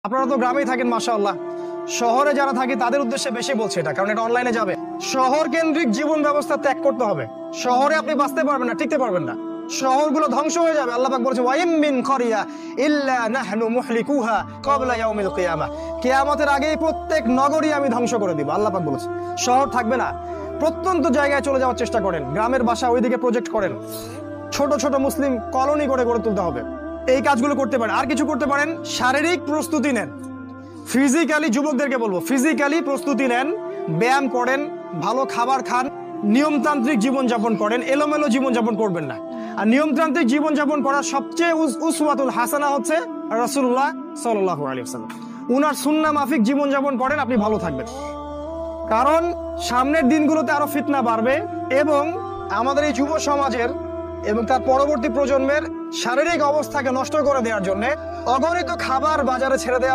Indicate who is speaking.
Speaker 1: আপনারা তো গ্রামেই থাকেন মাশাআল্লাহ। শহরে যারা থাকে তাদের উদ্দেশ্যে বেশি বলছে এটা, কারণ এটা অনলাইনে যাবে। শহর কেন্দ্রিক জীবন ব্যবস্থা ত্যাগ করতে হবে। শহরে আপনি বাঁচতে পারবেন না, টিকতে পারবেন না। শহরগুলো ধ্বংস হয়ে যাবে। আল্লাহ পাক বলেছে ওয়াইম মিন ক্বরিয়া ইল্লা নাহনু মুহলিকুহা ক্বাবলা ইয়াউমিল কিয়ামা। কিয়ামতের আগেই প্রত্যেক নগরী আমি ধ্বংস করে দিব, আল্লাহ পাক বলেছে। শহর থাকবে না। প্রত্যন্ত জায়গায় চলে যাওয়ার চেষ্টা করেন, গ্রামের বাসা ওইদিকে প্রজেক্ট করেন। ছোট ছোট মুসলিম কলোনি করে গড়ে তুলতে হবে। এই কাজগুলো করতে পারেন। আর কিছু করতে পারেন, শারীরিক প্রস্তুতি নেন। ফিজিক্যালি যুবকদেরকে বলবো, ফিজিক্যালি প্রস্তুতি নেন, ব্যায়াম করেন, ভালো খাবার খান, নিয়মতান্ত্রিক জীবনযাপন করেন। এলোমেলো জীবনযাপন করবেন না। আর নিয়মতান্ত্রিক জীবনযাপন করার সবচেয়ে উসওয়াতুল হাসানা হচ্ছে রাসূলুল্লাহ সাল্লাল্লাহু আলাইহি ওয়াসাল্লাম। উনার সুন্নাহ মাফিক জীবনযাপন করেন, আপনি ভালো থাকবেন। কারণ সামনের দিনগুলোতে আরো ফিতনা বাড়বে এবং আমাদের এই যুব সমাজের এবং তার পরবর্তী প্রজন্মের শারীরিক অবস্থাকে নষ্ট করে দেওয়ার জন্য অগণিত খাবার বাজারে ছেড়ে দেওয়া